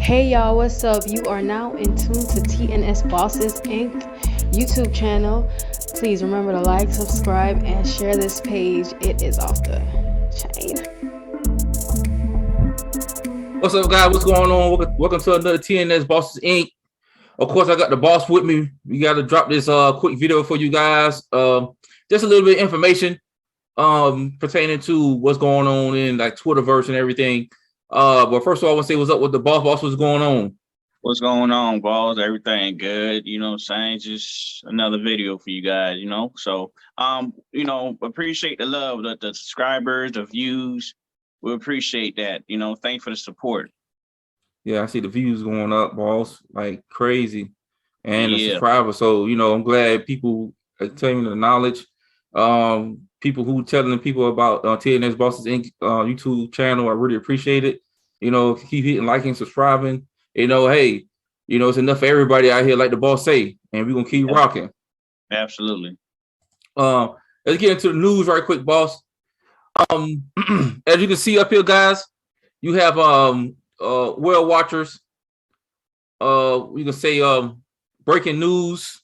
Hey y'all, what's up? You are now in tune to TNS Bosses Inc. YouTube channel. Please remember to like, subscribe, and share this page. It is off the chain. What's up, guys? What's going on? Welcome to another TNS Bosses Inc. Of course, I got the boss with me. We got to drop this quick video for you guys. Just a little bit of information pertaining to what's going on in like Twitterverse and everything. But first of all, I want to say what's up with the boss. Boss, what's going on? What's going on, boss? Everything good, you know what I'm saying? Just another video for you guys, you know. So appreciate the love, the subscribers, the views. We appreciate that, you know. Thanks for the support. Yeah, I see the views going up, boss, like crazy. And the Yeah. subscribers. So, I'm glad people are telling the knowledge. People who telling people about TNS Bosses Inc. YouTube channel, I really appreciate it. Keep hitting liking, subscribing. Hey, it's enough for everybody out here, like the boss say, and we're gonna keep rocking. Absolutely. Let's get into the news right quick, boss. As you can see up here, guys, you have whale watchers. We can say breaking news,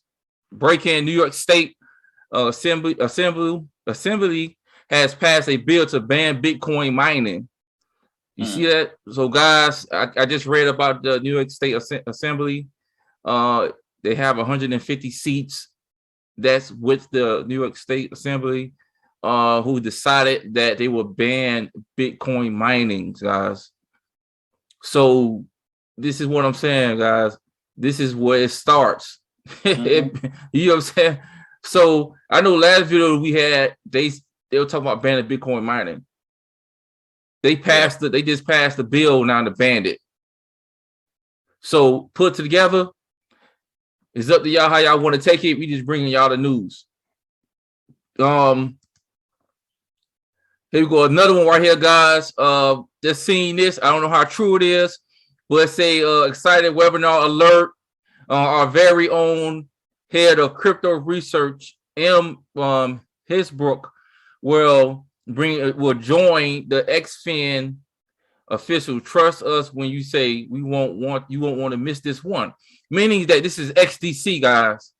breaking New York State Assembly has passed a bill to ban Bitcoin mining. You see that? So, guys, I just read about the New York State Assembly. They have 150 seats. That's with the New York State Assembly, who decided that they will ban Bitcoin mining, guys. So, this is what I'm saying, guys. This is where it starts. You know what I'm saying? So, I know last video we had, they were talking about banning Bitcoin mining. They just passed the bill now to ban it. So put it together. It's up to y'all how y'all want to take it. We just bringing y'all the news. Here we go. Another one right here, guys. Just seeing this. I don't know how true it is, but it's a excited webinar alert. Our very own head of crypto research, M. Hisbrook, will join the XFin official. Trust us when you say you won't want to miss this one. Meaning that this is XDC, guys.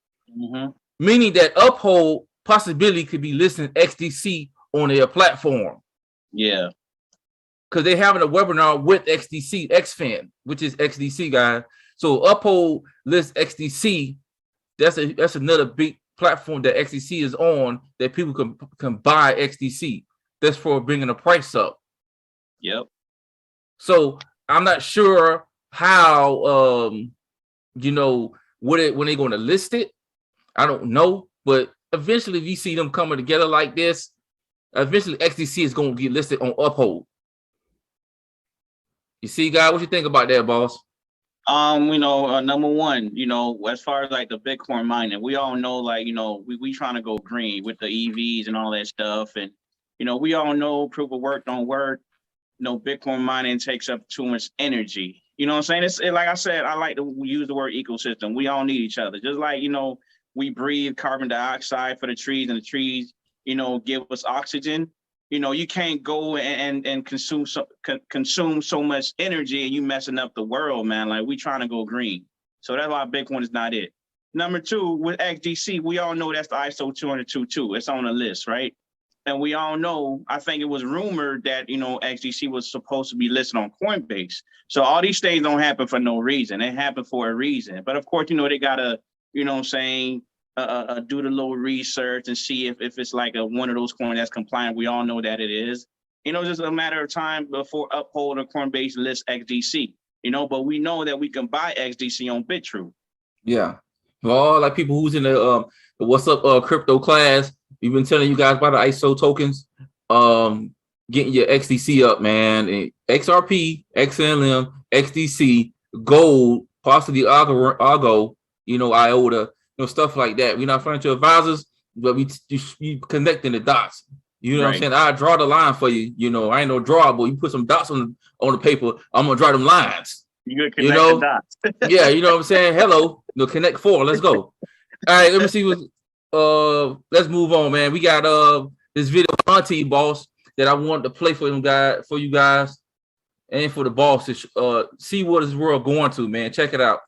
Meaning that Uphold possibility could be listing XDC on their platform. Yeah. Because they're having a webinar with XFin, which is XDC, guys. So Uphold lists XDC. That's another big platform that XDC is on that people can buy XDC. That's for bringing the price up. Yep. So I'm not sure how when they're going to list it. I don't know, but eventually if you see them coming together like this, eventually XDC is going to get listed on Uphold. You see, guys, what you think about that, boss? Number one, as far as like the Bitcoin mining, we all know, like, we trying to go green with the EVs and all that stuff. And, we all know proof of work don't work. Bitcoin mining takes up too much energy. You know what I'm saying? Like I said, I like to use the word ecosystem. We all need each other. Just like, we breathe carbon dioxide for the trees, and the trees, give us oxygen. You can't go and consume so much energy and you messing up the world, man. Like, we trying to go green. So that's why Bitcoin is not it. Number two, with XDC, we all know that's the ISO 20022. It's on the list, right? And we all know, I think it was rumored that, XDC was supposed to be listed on Coinbase. So all these things don't happen for no reason. They happen for a reason. But of course, they got to, do the little research and see if it's like one of those coins that's compliant. We all know that it is. Just a matter of time before Uphold or Coinbase list XDC. But we know that we can buy XDC on BitTrue. Yeah. Well, like people who's in the What's Up crypto class, we've been telling you guys about the ISO tokens, getting your XDC up, man. And XRP, XLM, XDC, gold, possibly Argo, IOTA, stuff like that. We're not financial advisors, but we connecting the dots. You know what I'm saying? I draw the line for you. I ain't no draw, but you put some dots on the paper, I'm gonna draw them lines. You connect the dots. Yeah, you know what I'm saying? Hello, connect four. Let's go. All right, let me see what let's move on, man. We got this video Auntie boss that I wanted to play for you guys. and for the boss to see what this world going to, man. Check it out.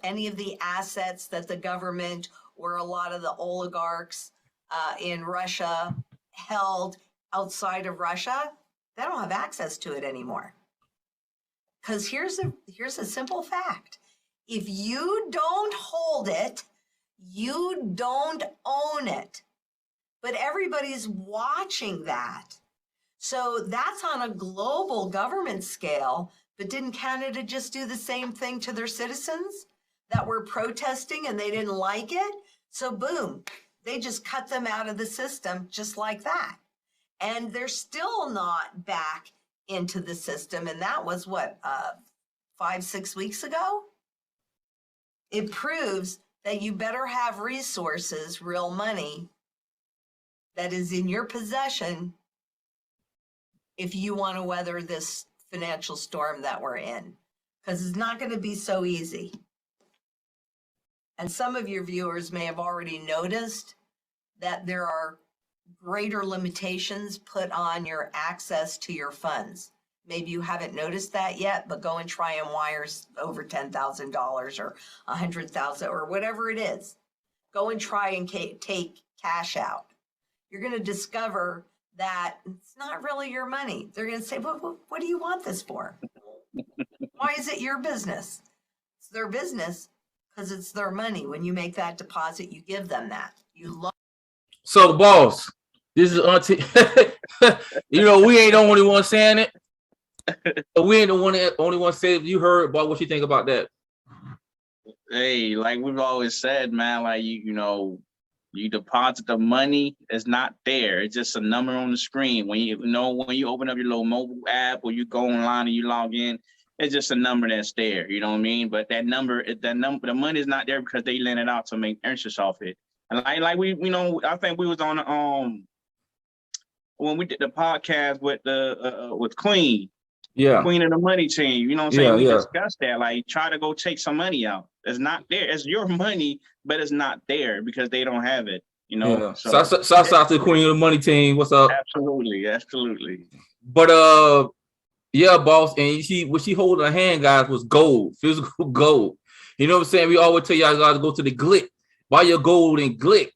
Any of the assets that the government or a lot of the oligarchs in Russia held outside of Russia, they don't have access to it anymore. Because here's a simple fact. If you don't hold it, you don't own it. But everybody's watching that. So that's on a global government scale. But didn't Canada just do the same thing to their citizens that were protesting and they didn't like it? So boom, they just cut them out of the system just like that. And they're still not back into the system. And that was what, 5-6 weeks ago? It proves that you better have resources, real money, that is in your possession if you want to weather this financial storm that we're in, because it's not going to be so easy. And some of your viewers may have already noticed that there are greater limitations put on your access to your funds. Maybe you haven't noticed that yet, but go and try and wire over $10,000 or $100,000 or whatever it is. Go and try and take cash out. You're going to discover that it's not really your money. They're going to say, what do you want this for? Why is it your business? It's their business because it's their money. When you make that deposit, you give them that. So, boss, this is you know, we ain't the only one saying it. We ain't the only one saying it. You heard about what you think about that? Hey, like we've always said, man, like you know, you deposit the money, it's not there. It's just a number on the screen. When you open up your little mobile app or you go online and you log in, it's just a number that's there. You know what I mean? But the money is not there because they lend it out to make interest off it. And like we, you know, I think we was on when we did the podcast with Queen. Yeah. Queen of the money team. You know what I'm saying? Yeah, we yeah. discussed that. Like, try to go take some money out. It's not there. It's your money, but it's not there because they don't have it. You know. Yeah. So Shouts out to the Queen of the Money team. What's up? absolutely, absolutely. But yeah, boss, and you see what she holding in her hand, guys, was gold, physical gold. You know what I'm saying? We always tell y'all guys to go to the Glick, buy your gold in Glick,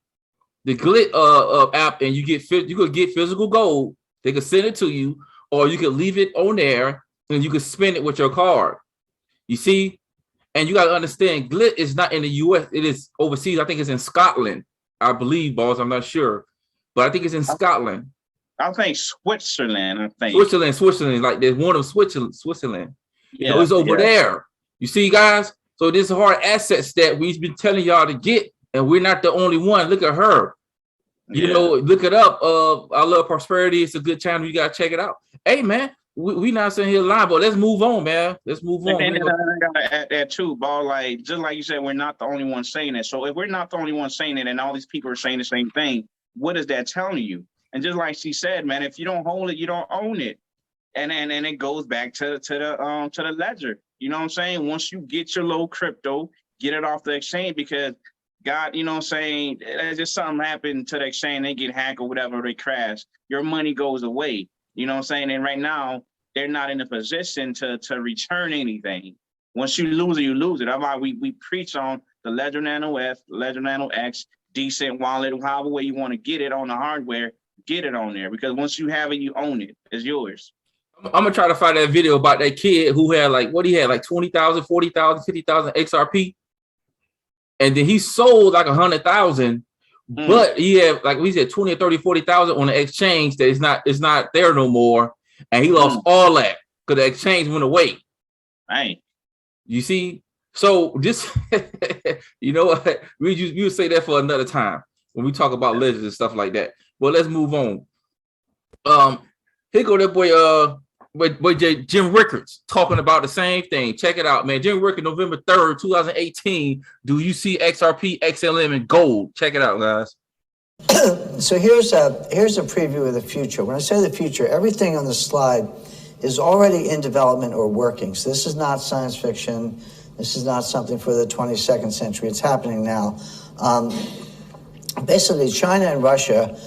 the Glick app, and you could get physical gold. They could send it to you, or you could leave it on there and you could spend it with your card. You see, and you got to understand, Glick is not in the U.S. It is overseas. I think it's in Scotland, I believe, boss. I'm not sure, but I think it's in Scotland. I think Switzerland. Switzerland. Like there's one of Switzerland. You know, it's over there. You see, guys. So this is hard assets that we've been telling y'all to get, and we're not the only one. Look at her. You know, look it up. I Love Prosperity. It's a good channel. You gotta check it out. Hey, man, we not sitting here lying, but let's move on, man. Let's move on. And I gotta add that too, Ball. Like just like you said, we're not the only one saying it. So if we're not the only one saying it, and all these people are saying the same thing, what is that telling you? And just like she said, man, if you don't hold it, you don't own it. And it goes back to the ledger. You know what I'm saying? Once you get your little crypto, get it off the exchange, because God, you know what I'm saying, there's just something happened to the exchange, they get hacked or whatever, they crash, your money goes away. You know what I'm saying? And right now, they're not in a position to return anything. Once you lose it, you lose it. That's why we preach on the Ledger Nano S, Ledger Nano X, decent wallet, however way you want to get it on the hardware, get it on there, because once you have it, you own it. It's yours. I'm gonna try to find that video about that kid who had like 20,000, 40,000, 50,000 XRP, and then he sold like 100,000, but he had, like we said, 20 or 30, 40,000 on the exchange that it's not there no more, and he lost all that because the exchange went away. Right. You see, so this, you know what, we would say that for another time when we talk about ledgers and stuff like that. Well, let's move on. Here go that boy Jim Rickards talking about the same thing. Check it out, man. Jim Rickards, November 3rd, 2018. Do you see XRP, XLM, and gold? Check it out, guys. So here's a preview of the future. When I say the future, everything on the slide is already in development or working. So this is not science fiction. This is not something for the 22nd century. It's happening now. Basically, China and Russia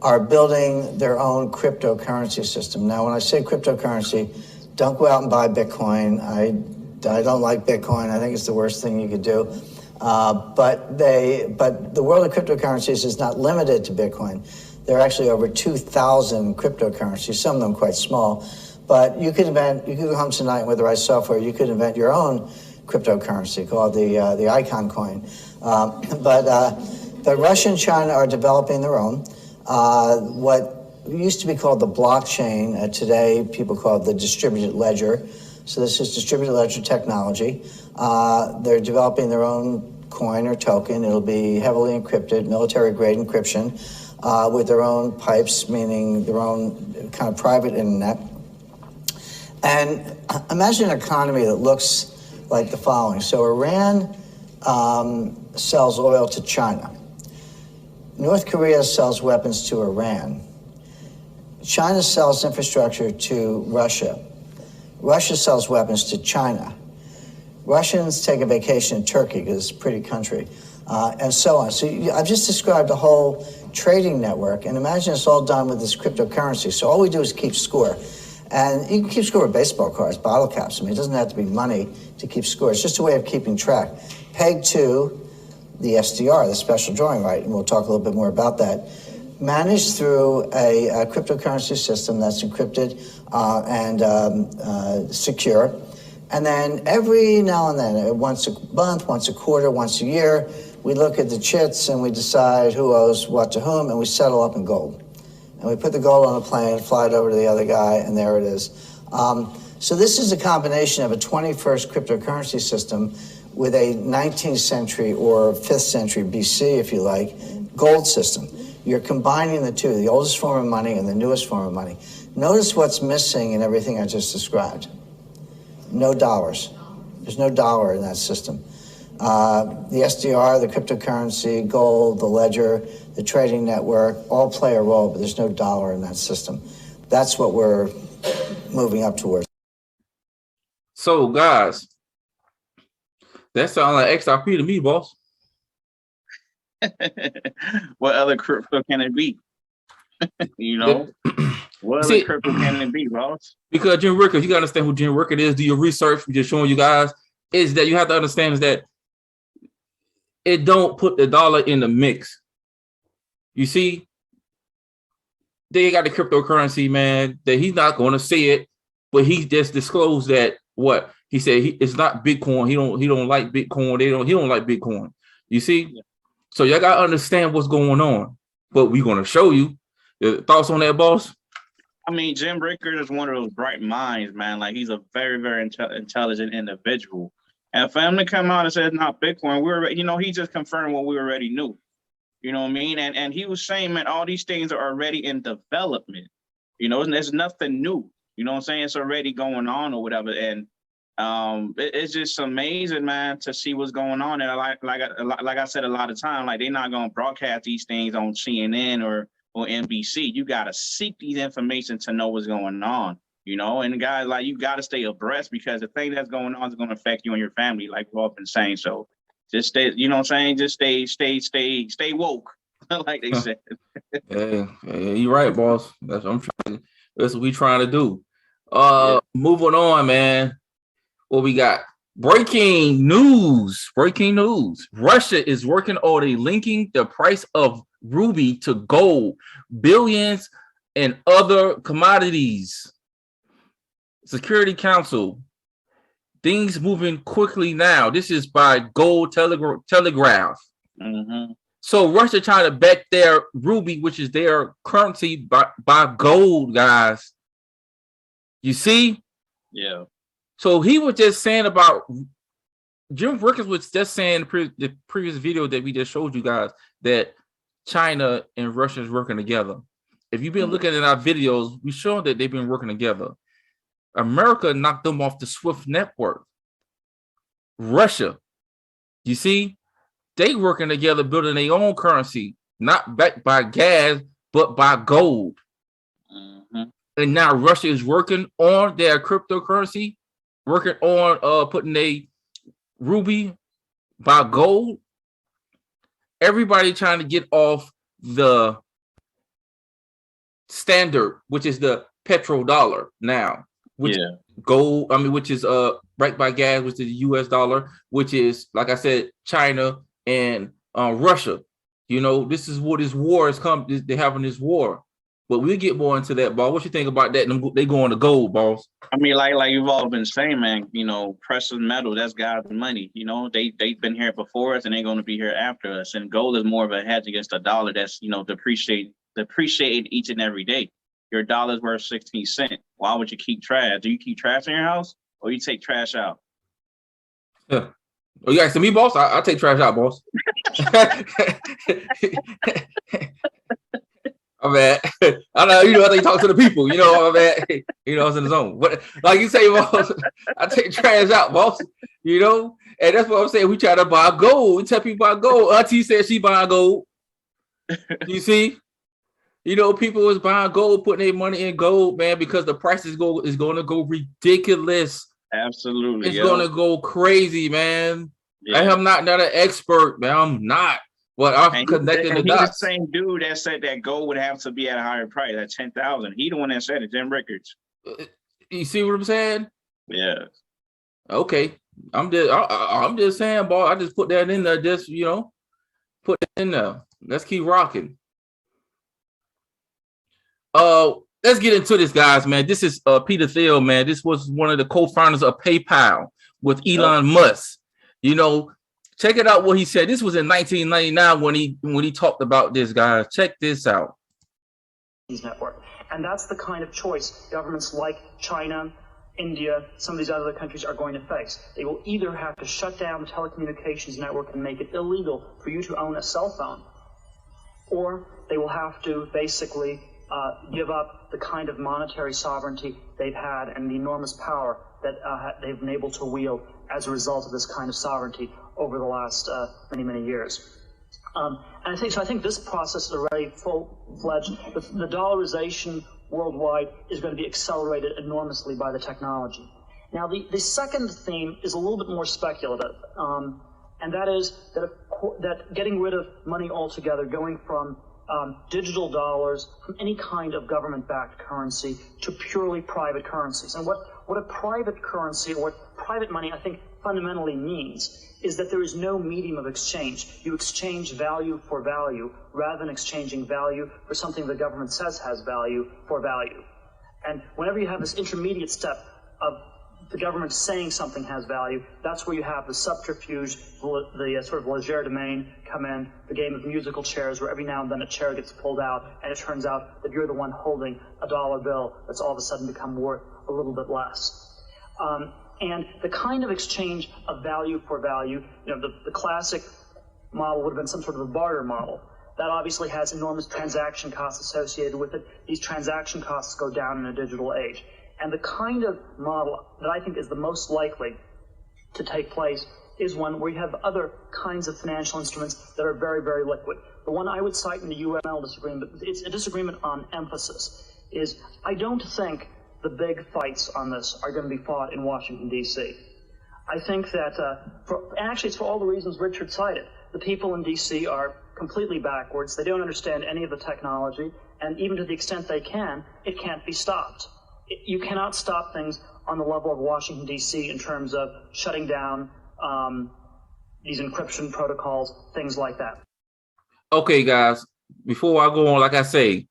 are building their own cryptocurrency system. Now, when I say cryptocurrency, don't go out and buy Bitcoin. I don't like Bitcoin. I think it's the worst thing you could do. But the world of cryptocurrencies is not limited to Bitcoin. There are actually over 2,000 cryptocurrencies, some of them quite small. But you could go home tonight with the right software, you could invent your own cryptocurrency called the Icon coin. But Russia and China are developing their own. What used to be called the blockchain, today people call it the distributed ledger. So this is distributed ledger technology. They're developing their own coin or token. It'll be heavily encrypted, military-grade encryption, with their own pipes, meaning their own kind of private internet. And imagine an economy that looks like the following. So Iran sells oil to China. North Korea sells weapons to Iran. China sells infrastructure to Russia. Russia sells weapons to China. Russians take a vacation in Turkey because it's a pretty country, and so on. So I've just described a whole trading network, and imagine it's all done with this cryptocurrency. So all we do is keep score. And you can keep score with baseball cards, bottle caps. I mean, it doesn't have to be money to keep score. It's just a way of keeping track. Pegged to the SDR, the special drawing right, and we'll talk a little bit more about that. Managed through a cryptocurrency system that's encrypted and secure. And then every now and then, once a month, once a quarter, once a year, we look at the chits and we decide who owes what to whom, and we settle up in gold. And we put the gold on a plane, fly it over to the other guy, and there it is. So this is a combination of a 21st cryptocurrency system with a 19th century or 5th century BC, if you like, gold system. You're combining the two, the oldest form of money and the newest form of money. Notice what's missing in everything I just described. No dollars. There's no dollar in that system. The SDR, the cryptocurrency, gold, the ledger, the trading network, all play a role, but there's no dollar in that system. That's what we're moving up towards. So, guys, that sounds like XRP to me, boss. What other crypto can it be? You know, what other crypto can it be, boss? Because Jim Rickard, you gotta understand who Jim Rickard is. Do your research. We're just showing you guys is that you have to understand is that it don't put the dollar in the mix. You see, they got the cryptocurrency, man, that he's not going to say it, but he just disclosed that what he said it's not Bitcoin. He don't like Bitcoin. He don't like Bitcoin. You see, yeah. So y'all gotta understand what's going on. But we're gonna show you. Thoughts on that, boss? I mean, Jim Rickard is one of those bright minds, man. Like he's a very, very intelligent individual. And for him to come out and say it's not Bitcoin, he just confirmed what we already knew. You know what I mean? And he was saying, man, all these things are already in development. You know, there's nothing new. You know what I'm saying? It's already going on or whatever. And it's just amazing, man, to see what's going on. And like I said a lot of times, like they're not going to broadcast these things on CNN or NBC. You got to seek these information to know what's going on. You know, and guys, like you got to stay abreast because the thing that's going on is going to affect you and your family, like we've all been saying. So just stay, you know what I'm saying? Just stay woke, like they said. Yeah, you're right, boss. That's what we trying to do. Moving on, man. What we got? Breaking news. Russia is working on linking the price of ruby to gold, billions, and other commodities. Security Council. Things moving quickly now. This is by Gold Telegraph. Mm-hmm. So Russia trying to back their ruby, which is their currency, by gold, guys. You see? Yeah. So he was just saying about Jim Rickard was just saying the previous video that we just showed you guys that China and Russia is working together. If you've been looking at our videos, we show that they've been working together. America knocked them off the SWIFT network. Russia, you see, they working together, building their own currency, not backed by gas, but by gold. Mm-hmm. And now Russia is working on their cryptocurrency, working on putting a ruby by gold. Everybody trying to get off the standard, which is the petrodollar now, which gold, which is backed by gas, which is the US dollar, which is, like I said, China and Russia. You know, this is what this war has come, they're having this war. But we'll get more into that, boss. What you think about that? They going to gold, boss. I mean, like you've all been saying, man, you know, precious metal, that's God's money. You know, they've been here before us and they're going to be here after us. And gold is more of a hedge against the dollar that's, you know, depreciating each and every day. Your dollar's worth 16 cents. Why would you keep trash? Do you keep trash in your house or you take trash out? Yeah. Oh, you asking me, boss? I take trash out, boss. I'm bad. I know, you know, I think talk to the people, you know, I'm bad. You know, I was in the zone. But like you say, boss, I take trash out, boss. You know, and that's what I'm saying. We try to buy gold. We tell people about gold. Auntie said she buying gold. You see? You know, people was buying gold, putting their money in gold, man, because the price is going to go ridiculous. Absolutely. It's going to go crazy, man. Yeah. I am not an expert, man. I'm not. But I'm connecting the dots. The same dude that said that gold would have to be at a higher price, at 10,000. He the one that said it, Jim Rickards. You see what I'm saying? Yeah. Okay. I'm just saying, boy. I just put that in there. Just, you know, put it in there. Let's keep rocking. Let's get into this, guys, man. This is Peter Thiel, man. This was one of the co-founders of PayPal with Elon Musk. You know, check it out what he said. This was in 1999 when he talked about this, guys. Check this out. Network. And that's the kind of choice governments like China, India, some of these other countries are going to face. They will either have to shut down the telecommunications network and make it illegal for you to own a cell phone, or they will have to basically give up the kind of monetary sovereignty they've had and the enormous power that they've been able to wield as a result of this kind of sovereignty over the last many years. And I think this process is already full-fledged. The dollarization worldwide is going to be accelerated enormously by the technology. Now, the second theme is a little bit more speculative, and that is that getting rid of money altogether, going from digital dollars, from any kind of government-backed currency to purely private currencies. And what a private currency, or what private money, I think, fundamentally means is that there is no medium of exchange. You exchange value for value rather than exchanging value for something the government says has value for value. And whenever you have this intermediate step of the government saying something has value, that's where you have the subterfuge, the sort of legerdemain come in, the game of musical chairs, where every now and then a chair gets pulled out, and it turns out that you're the one holding a dollar bill that's all of a sudden become worth a little bit less. And the kind of exchange of value for value, you know, the classic model would have been some sort of a barter model. That obviously has enormous transaction costs associated with it. These transaction costs go down in a digital age. And the kind of model that I think is the most likely to take place is one where you have other kinds of financial instruments that are very liquid. The one I would cite in the UML disagreement, it's a disagreement on emphasis, is I don't think the big fights on this are going to be fought in Washington, D.C. I think that, actually it's for all the reasons Richard cited. The people in D.C. are completely backwards. They don't understand any of the technology, and even to the extent they can, it can't be stopped. You cannot stop things on the level of Washington, D.C. in terms of shutting down these encryption protocols, things like that. Okay, guys, before I go on, like I say,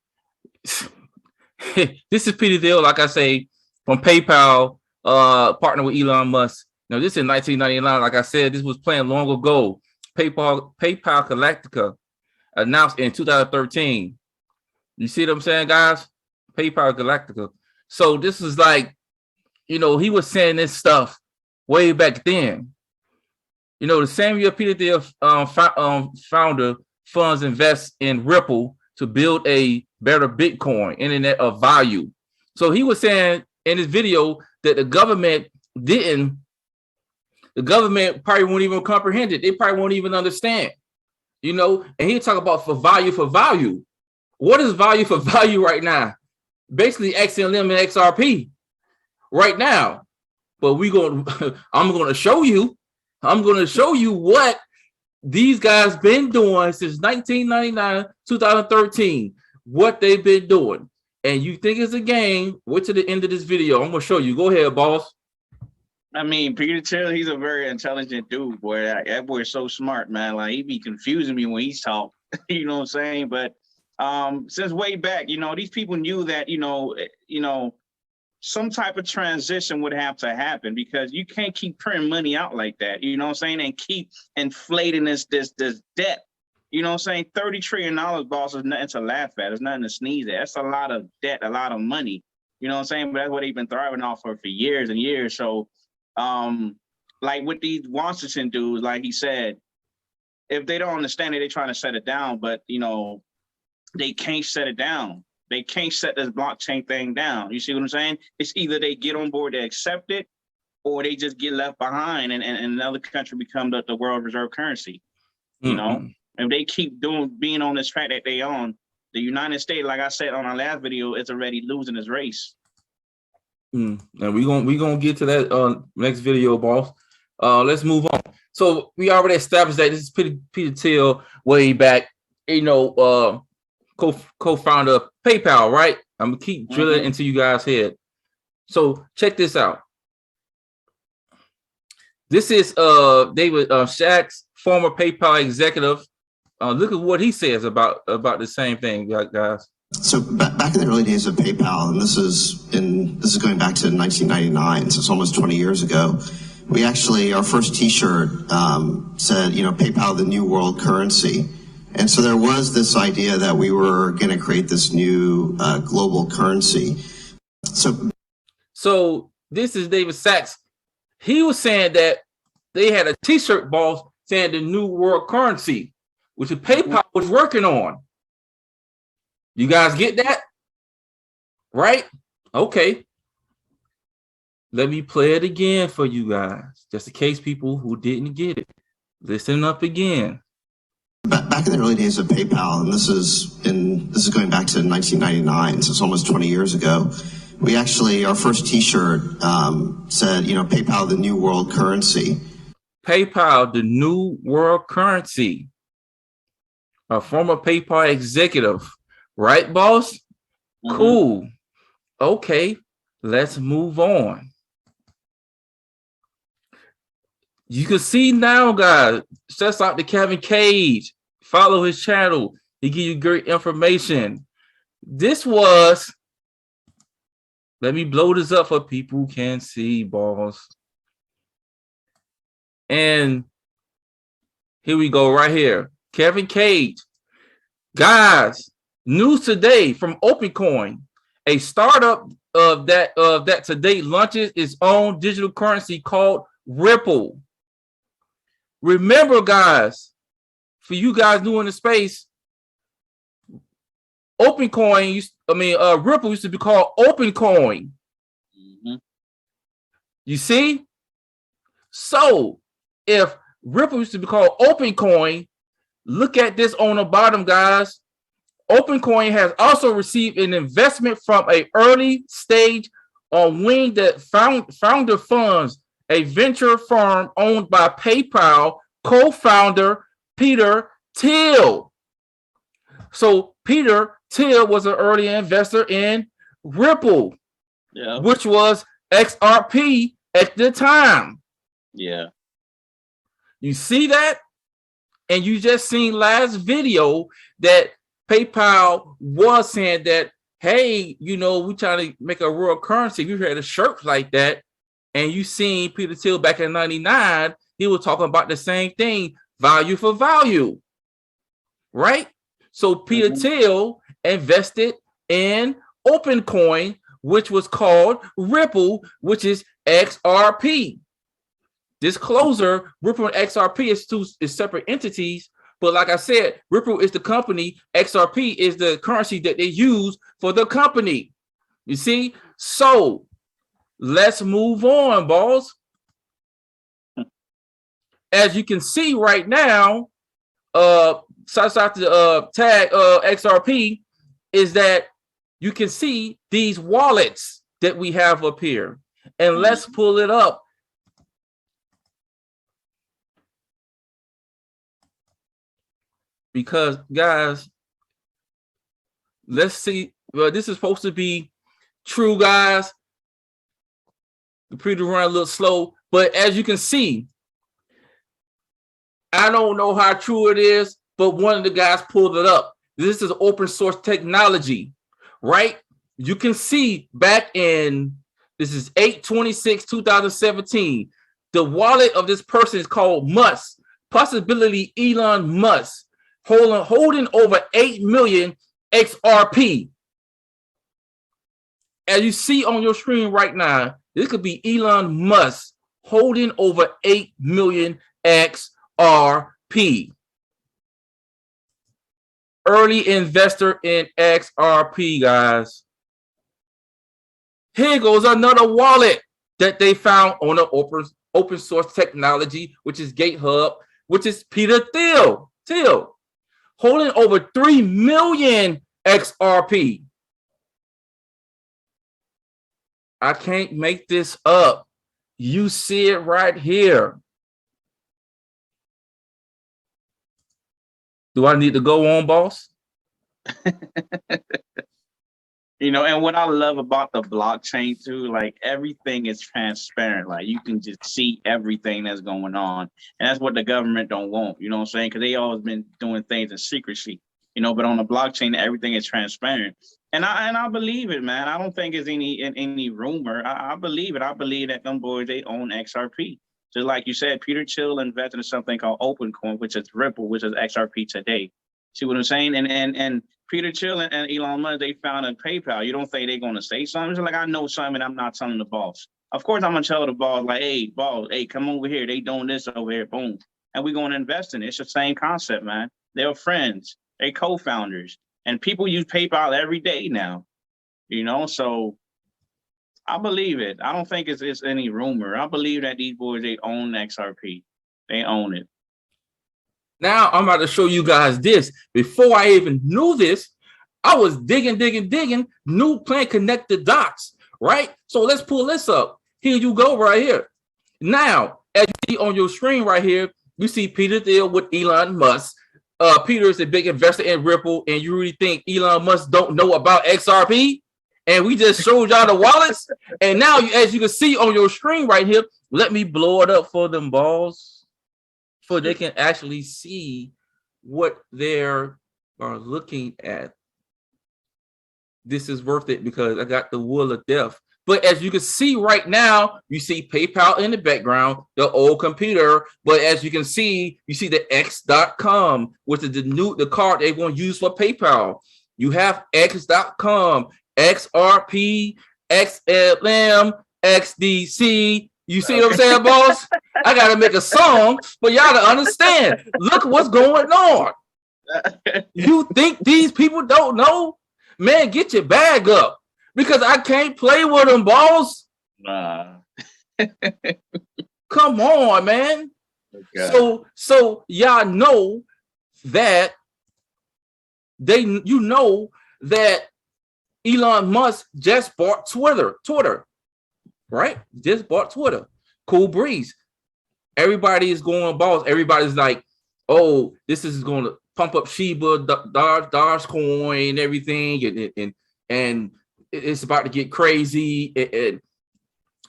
this is Peter Thiel, like I say, from PayPal, partner with Elon Musk. Now, this is in 1999. Like I said, this was planned long ago. PayPal Galactica announced in 2013. You see what I'm saying, guys? PayPal Galactica. So this is like, you know, he was saying this stuff way back then. You know, the same year Peter Thiel founder funds invest in Ripple to build a better Bitcoin, internet of value. So he was saying in his video that the government probably won't even comprehend it. They probably won't even understand, you know, and he talk about for value. What is value for value right now? Basically XLM and XRP right now. But I'm going to show you what these guys been doing since 1999, 2013, what they've been doing. and you think it's a game, wait till the end of this video. I'm gonna show you. Go ahead, boss. I mean, Peter Thiel, he's a very intelligent dude, boy. That boy is so smart, man. Like, he be confusing me when he's talk. You know what I'm saying? But since way back, these people knew that, some type of transition would have to happen, because you can't keep printing money out like that. You know what I'm saying? And keep inflating this debt. You know what I'm saying? $30 trillion, boss, is nothing to laugh at. It's nothing to sneeze at. That's a lot of debt, a lot of money. You know what I'm saying? But that's what they've been thriving off for years and years. So, like with these Washington dudes, like he said, if they don't understand it, they're trying to shut it down, but they can't shut it down. They can't shut this blockchain thing down. You see what I'm saying? It's either they get on board, they accept it, or they just get left behind and another country become the world reserve currency. If they keep being on this track that they on, the United States, like I said on our last video, is already losing this race. And we gonna get to that next video, boss. Let's move on. So we already established that this is Peter Thiel way back, co-founder of PayPal, right? I'm gonna keep drilling into you guys' head. So check this out. This is David Shack's former PayPal executive. Look at what he says about the same thing, guys. So back in the early days of PayPal, and this is going back to 1999, so it's almost 20 years ago. We actually, our first T-shirt said, PayPal, the new world currency. And so there was this idea that we were going to create this new global currency. So this is David Sachs. He was saying that they had a T-shirt, boss, saying the new world currency, which PayPal was working on. You guys get that? Right? Okay. Let me play it again for you guys, just in case people who didn't get it. Listen up again. Back in the early days of PayPal, and this is going back to 1999, so it's almost 20 years ago. We actually, our first T-shirt said, PayPal, the new world currency. PayPal, the new world currency. A former PayPal executive. Right, boss? Cool. Okay, let's move on. You can see now, guys. Shouts out to Kevin Cage. Follow his channel. He give you great information. This was, let me blow this up for people who can see, boss. And here we go, right here. Kevin Cage. Guys, news today from OpenCoin, a startup that today launches its own digital currency called Ripple. Remember, guys, for you guys new in the space, OpenCoin, Ripple used to be called OpenCoin. You see? So if Ripple used to be called OpenCoin, look at this on the bottom, guys. OpenCoin has also received an investment from an early stage on Wing that Founder Funds, a venture firm owned by PayPal co-founder Peter Thiel. So Peter Thiel was an early investor in Ripple, which was XRP at the time. Yeah. You see that? And you just seen last video that PayPal was saying that, hey, we trying to make a world currency. We had a shirt like that. And you seen Peter Thiel back in 99, he was talking about the same thing, value for value, right? So Peter Thiel invested in OpenCoin, which was called Ripple, which is XRP. Disclosure, Ripple and XRP is separate entities. But like I said, Ripple is the company. XRP is the currency that they use for the company. You see? So let's move on, boss. As you can see right now, shout out to tag XRP, is that you can see these wallets that we have up here. And let's pull it up. Because, guys, let's see well, this is supposed to be true, guys. The computer run a little slow, but as you can see, I don't know how true it is, but one of the guys pulled it up. This is open source technology, right? You can see back in, this is 8/26/2017. The wallet of this person is called Musk, possibility Elon Musk, holding over 8 million XRP. As you see on your screen right now, this could be Elon Musk holding over 8 million XRP. Early investor in XRP, guys. Here goes another wallet that they found on the open source technology, which is GitHub, which is Peter Thiel, holding over 3 million XRP. I can't make this up. You see it right here. Do I need to go on, boss? You know, and what I love about the blockchain too, like everything is transparent. Like you can just see everything that's going on. And that's what the government don't want, you know what I'm saying? Because they always been doing things in secrecy, you know, but on the blockchain, everything is transparent. And I believe it, man. I don't think it's any rumor. I believe it. I believe that them boys, they own XRP. Just like you said, Peter Thiel invested in something called OpenCoin, which is Ripple, which is XRP today. See what I'm saying? And Peter Thiel and Elon Musk, they founded PayPal. You don't think they're going to say something? It's like, I know something, I'm not telling the boss. Of course, I'm going to tell the boss, like, hey, boss, hey, come over here. They doing this over here, boom. And we're going to invest in it. It's the same concept, man. They're friends. They're co-founders. And people use PayPal every day now, you know? So I believe it. I don't think it's any rumor. I believe that these boys, they own XRP. They own it. Now I'm about to show you guys this. Before I even knew this, I was digging, playing connect the dots, right? So let's pull this up. Here you go right here. Now, as you see on your screen right here, you see Peter Thiel with Elon Musk. Peter is a big investor in Ripple, and you really think Elon Musk don't know about XRP? And we just showed y'all the wallets. And now, as you can see on your screen right here, let me blow it up for them balls, so they can actually see what they are looking at. This is worth it because I got the wool of death. But as you can see right now, you see PayPal in the background, the old computer. But as you can see, you see the X.com, which is the card they're going to use for PayPal. You have X.com, XRP, XLM, XDC. You see what I'm saying, boss? I got to make a song for y'all to understand. Look what's going on. You think these people don't know? Man, get your bag up. Because I can't play with them, boss. Come on, man. Okay. So y'all know that that Elon Musk just bought Twitter, right? Just bought Twitter. Cool breeze. Everybody is going boss. Everybody's like, oh, this is going to pump up Shiba, Dogecoin, and everything, and it's about to get crazy. And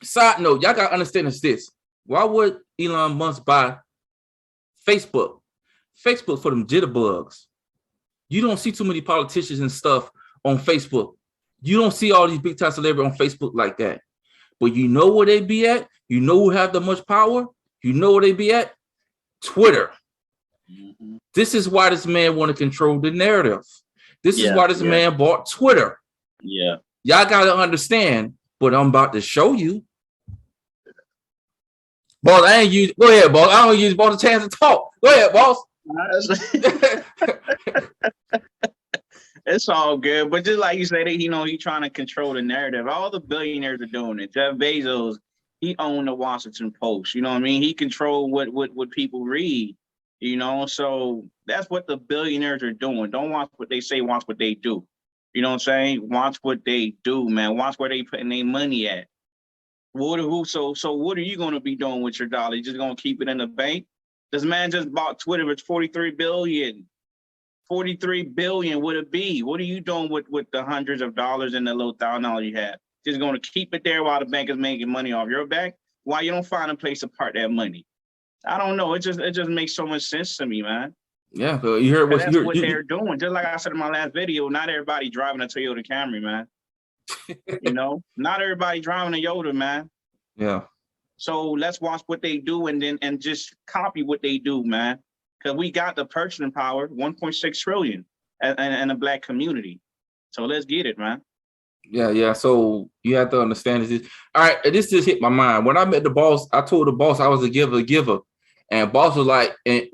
side note, y'all got to understand this. Why would Elon Musk buy Facebook? Facebook for them jitterbugs. You don't see too many politicians and stuff on Facebook. You don't see all these big time celebrities on Facebook like that. But you know where they be at? You know who have the much power? You know where they be at? Twitter. Mm-hmm. This is why this man want to control the narrative. This is why this man bought Twitter. Yeah. Y'all got to understand, but I'm about to show you. Boss, I ain't use. Go ahead, boss. I don't use boss a chance to talk. Go ahead, boss. It's all good, but just like you said, he's trying to control the narrative. All the billionaires are doing it. Jeff Bezos, he owned the Washington Post. You know what I mean? He controlled what people read. You know, so that's what the billionaires are doing. Don't watch what they say, watch what they do. You know what I'm saying? Watch what they do, man. Watch where they putting their money at. So what are you going to be doing with your dollar? You just going to keep it in the bank? This man just bought Twitter. It's $43 billion. 43 billion would it be? What are you doing with the hundreds of dollars and the little $1,000 you have? Just going to keep it there while the bank is making money off your back? Why you don't find a place to park that money? I don't know. It just makes so much sense to me, man. Yeah, so you heard what they're doing. Just like I said in my last video, not everybody driving a Toyota Camry, man. You know, not everybody driving a Yoda, man. Yeah. So let's watch what they do and just copy what they do, man. Because we got the purchasing power, 1.6 trillion in the black community. So let's get it, man. Yeah. So you have to understand this. All right, this just hit my mind. When I met the boss, I told the boss I was a giver. And boss was like, and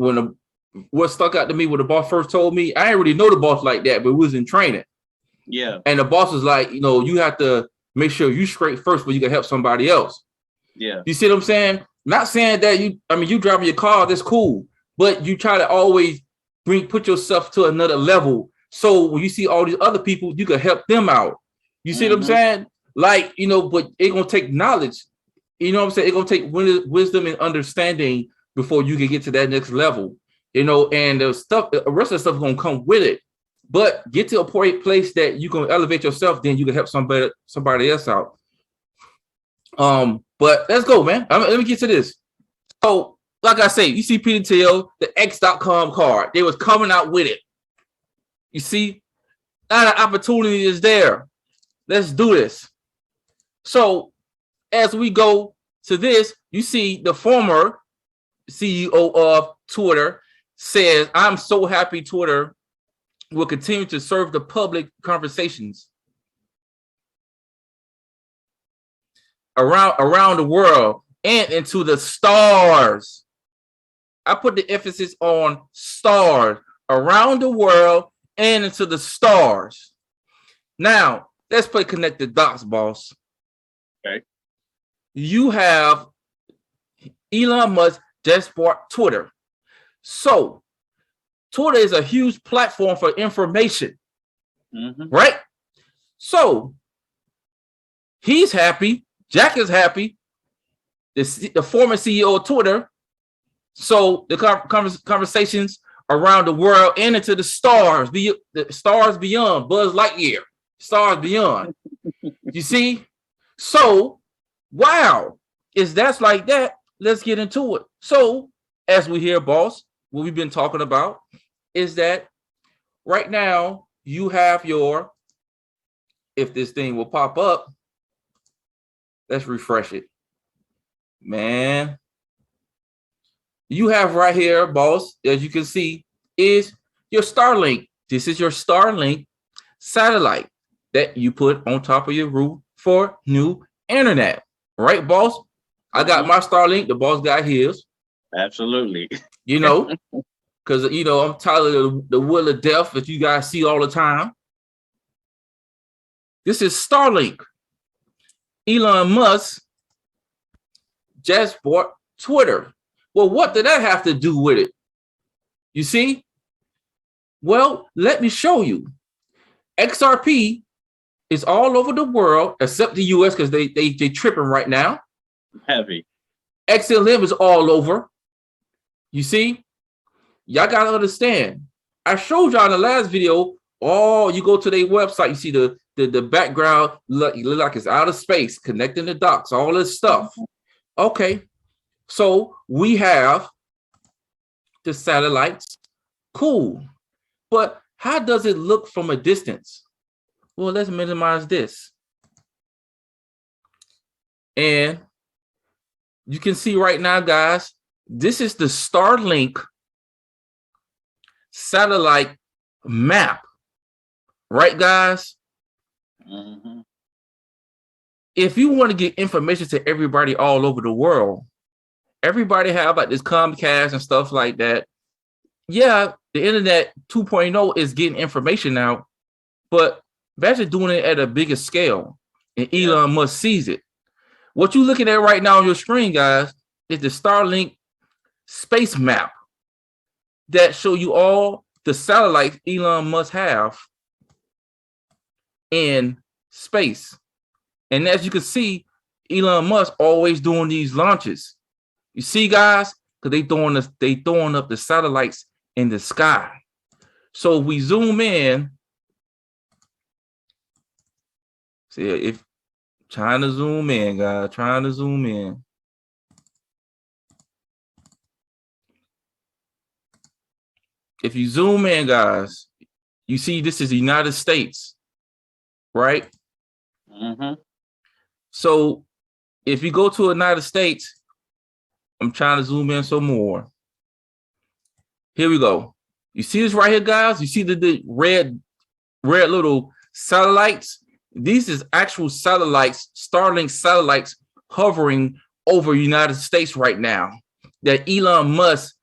what stuck out to me when the boss first told me, I didn't really know the boss like that, but we was in training. Yeah. And the boss was like, you have to make sure you straight first before you can help somebody else. Yeah. You see what I'm saying? Not saying that you driving your car, that's cool, but you try to always put yourself to another level. So when you see all these other people, you can help them out. You see what I'm saying? Like, but it's going to take knowledge. You know what I'm saying? It's going to take wisdom and understanding before you can get to that next level, and the rest of the stuff is going to come with it. But get to a place that you can elevate yourself, then you can help somebody else out. But let's go, man. Let me get to this. So, like I say, you see Peter Thiel, the X.com card. They was coming out with it. You see, now the opportunity is there. Let's do this. So, as we go to this, you see the former CEO of Twitter says, "I'm so happy Twitter will continue to serve the public conversations around the world and into the stars." I put the emphasis on stars, around the world and into the stars. Now, let's play connect the dots, boss. Okay. You have Elon Musk just bought Twitter. So Twitter is a huge platform for information, right? So he's happy. Jack is happy. The former CEO of Twitter. So the conversations around the world and into the stars, the stars beyond, Buzz Lightyear, stars beyond. You see? So, wow, if that's like that, let's get into it. So, as we hear, boss, what we've been talking about is that right now you have if this thing will pop up, let's refresh it. Man, you have right here, boss, as you can see, is your Starlink. This is your Starlink satellite that you put on top of your roof for new internet. Right, boss? I got my Starlink. The boss got his. Absolutely. Because, I'm tired of the wheel of death that you guys see all the time. This is Starlink. Elon Musk just bought Twitter. Well, what did that have to do with it? You see? Well, let me show you. XRP is all over the world except the US because they tripping right now. Heavy. XLM is all over. You see? Y'all got to understand. I showed y'all in the last video. Oh, you go to their website, you see the background look like it's out of space, connecting the dots, all this stuff. Okay. So we have the satellites. Cool. But how does it look from a distance? Well, let's minimize this. And you can see right now, guys, this is the Starlink satellite map. Right, guys? If you want to get information to everybody all over the world, everybody have like this Comcast and stuff like that. Yeah, the internet 2.0 is getting information out, but imagine doing it at a bigger scale, and Elon Musk sees it. What you're looking at right now on your screen, guys, is the Starlink space map that show you all the satellites Elon Musk have in space. And as you can see, Elon Musk always doing these launches. You see, guys, because they throwing up the satellites in the sky. So if we zoom in, see if trying to zoom in, guys, trying to zoom in. If you zoom in, guys, you see this is the United States, right? Mm-hmm. So if you go to the United States, I'm trying to zoom in some more. Here we go. You see this right here, guys? You see the red little satellites? These is actual satellites, Starlink satellites hovering over United States right now that Elon Musk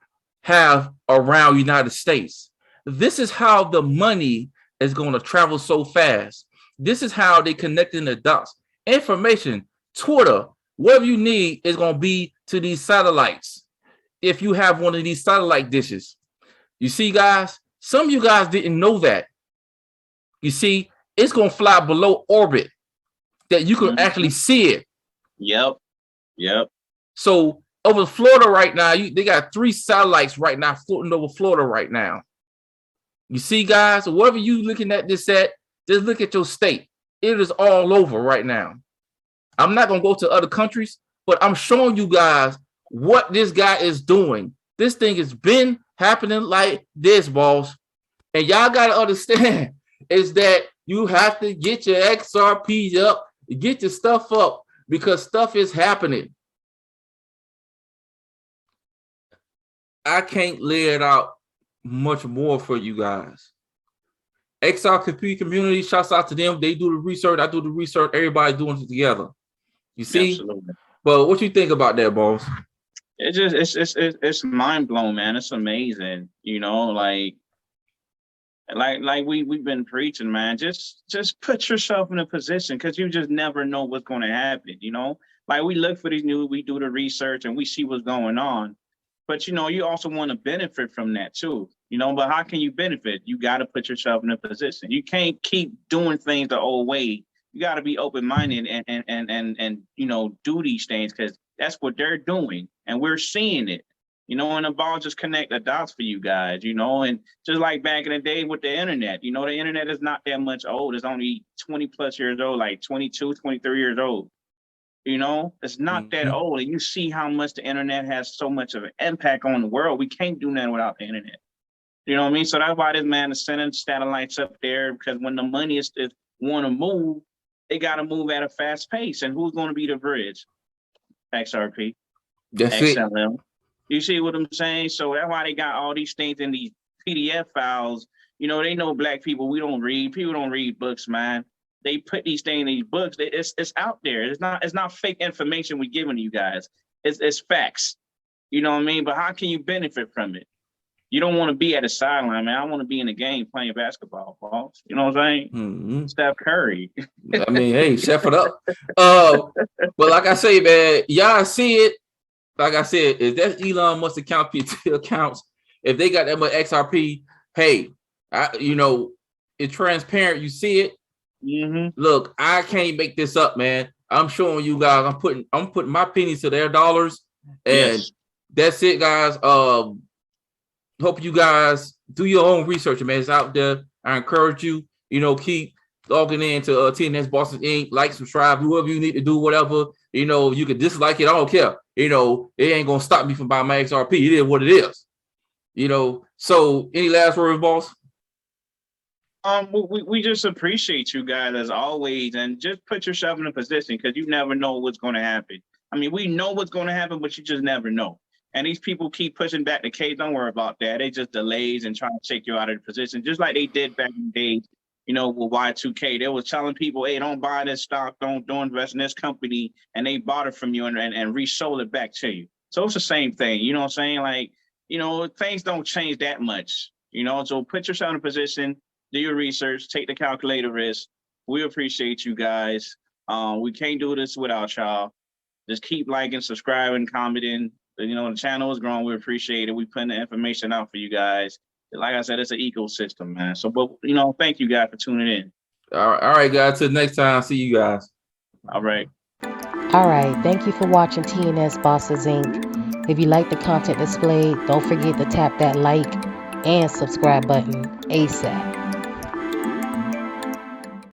have around United States. This is how the money is going to travel so fast. This is how they connecting the dots. Information, Twitter, whatever you need is going to be to these satellites. If you have one of these satellite dishes, you see, guys, some of you guys didn't know that. You see, it's going to fly below orbit that you can actually see it. Yep. So over Florida right now, they got 3 satellites right now floating over Florida right now. You see, guys, wherever you looking at this at, just look at your state. It is all over right now. I'm not going to go to other countries, but I'm showing you guys what this guy is doing. This thing has been happening like this, boss. And y'all got to understand is that you have to get your XRP up, get your stuff up, because stuff is happening. I can't lay it out much more for you guys. XRP community, shouts out to them. They do the research. I do the research. Everybody's doing it together. You see? Absolutely. But what you think about that, boss? It's mind blowing, man. It's amazing. You know, like we've been preaching, man. Just put yourself in a position, because you just never know what's going to happen. You know, like we look for these news, we do the research, and we see what's going on. But you know, you also want to benefit from that too. You know, but how can you benefit? You got to put yourself in a position. You can't keep doing things the old way. You got to be open-minded and you know, do these things, because that's what they're doing, and we're seeing it. You know, and the ball just connect the dots for you guys, you know, and just like back in the day with the internet, you know, the internet is not that much old. It's only 20 plus years old, like 22, 23 years old. You know, it's not that old. And you see how much the internet has so much of an impact on the world. We can't do nothing without the internet. You know what I mean? So that's why this man is sending satellites up there, because when the money is want to move, they got to move at a fast pace. And who's going to be the bridge? XRP. That's XLM. You see what I'm saying? So that's why they got all these things in these PDF files. You know, they know black people, we don't read. People don't read books, man. They put these things in these books. It's out there. It's not fake information we're giving to you guys. It's facts. You know what I mean? But how can you benefit from it? You don't want to be at a sideline, man. I want to be in the game playing basketball, boss. You know what I'm saying? Steph Curry. I mean, hey, chef it up. But like I say, man, y'all see it. Like I said, if that's Elon Musk accounts, if they got that much XRP, hey, you know, it's transparent. You see it. Look, I can't make this up, man. I'm showing you guys. I'm putting my pennies to their dollars, and that's it, guys. Hope you guys do your own research, man. It's out there. I encourage you, you know, keep logging into TNS Bosses Inc. Like, subscribe, whoever you need to do, whatever. You know, you can dislike it. I don't care. You know, it ain't gonna stop me from buying my XRP. It is what it is. You know. So, any last words, boss? We just appreciate you guys as always, and just put yourself in a position, because you never know what's going to happen. I mean, we know what's going to happen, but you just never know. And these people keep pushing back the case. Don't worry about that. They just delays and trying to take you out of the position, just like they did back in the days, you know, with Y2K. They was telling people, hey, don't buy this stock, don't invest in this company, and they bought it from you and resold it back to you. So it's the same thing, you know what I'm saying? Like, you know, things don't change that much, you know, so put yourself in a position, do your research, take the calculator risk. We appreciate you guys. We can't do this without y'all. Just keep liking, subscribing, commenting. You know, the channel is growing. We appreciate it. We putting the information out for you guys. Like I said, it's an ecosystem, man. So, but, you know, thank you guys for tuning in. All right, guys. Till next time. See you guys. All right. All right. Thank you for watching TNS Bosses Inc. If you like the content displayed, don't forget to tap that like and subscribe button. ASAP.